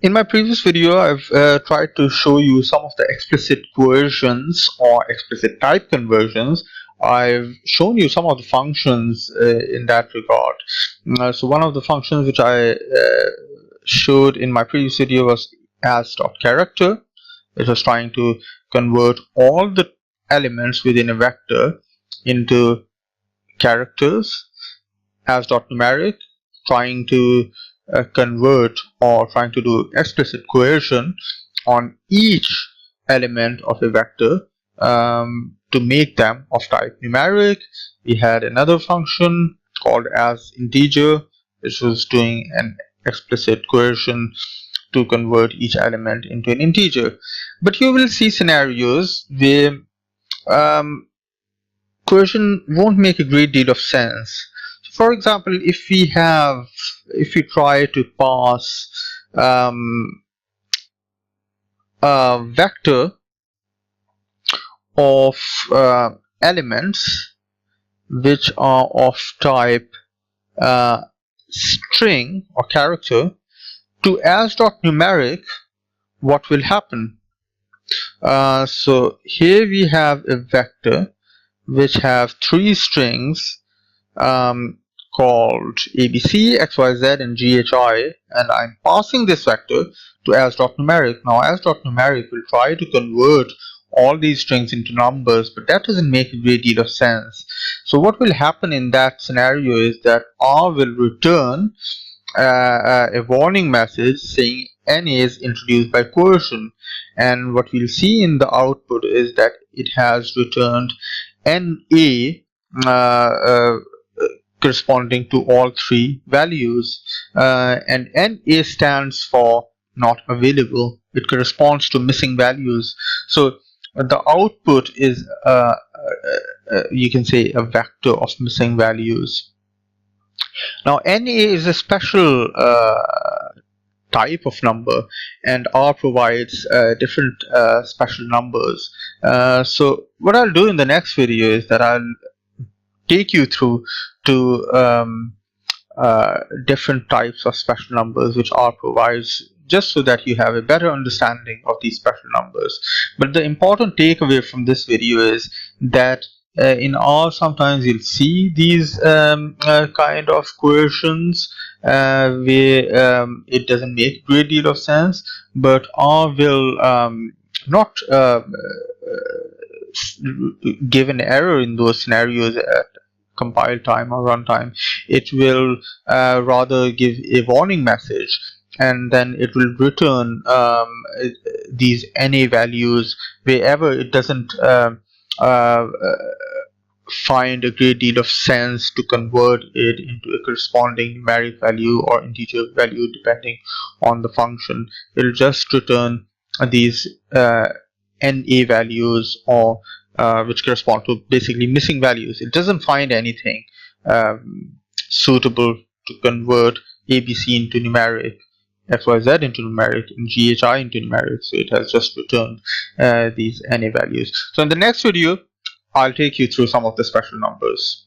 In my previous video, I've tried to show you some of the explicit coercions or explicit type conversions. I've shown you some of the functions in that regard. So one of the functions which I showed in my previous video was as.character. It was trying to convert all the elements within a vector into characters. As.numeric, trying to convert or trying to do explicit coercion on each element of a vector to make them of type numeric. We had another function called as_integer, which was doing an explicit coercion to convert each element into an integer. But you will see scenarios where coercion won't make a great deal of sense. For example, if we try to pass a vector of elements which are of type string or character to as.numeric, what will happen? So here we have a vector which have three strings called ABC, XYZ, and GHI, and I'm passing this vector to as.numeric. Now as.numeric will try to convert all these strings into numbers, but that doesn't make a great deal of sense. So what will happen in that scenario is that R will return a warning message saying NA is introduced by coercion, and what we'll see in the output is that it has returned NA corresponding to all three values, and NA stands for not available. It corresponds to missing values. So the output is you can say a vector of missing values. Now NA is a special type of number, and R provides different special numbers. So what I'll do in the next video is that I'll take you through to different types of special numbers which R provides, just so that you have a better understanding of these special numbers. But the important takeaway from this video is that in R sometimes you'll see these kind of coercions where it doesn't make a great deal of sense, but R will not give an error in those scenarios at compile time or runtime. It will rather give a warning message, and then it will return these NA values wherever it doesn't find a great deal of sense to convert it into a corresponding numeric value or integer value depending on the function. It will just return these NA values, or which correspond to basically missing values. It doesn't find anything suitable to convert ABC into numeric, XYZ into numeric, and GHI into numeric. So it has just returned these NA values. So in the next video, I'll take you through some of the special numbers.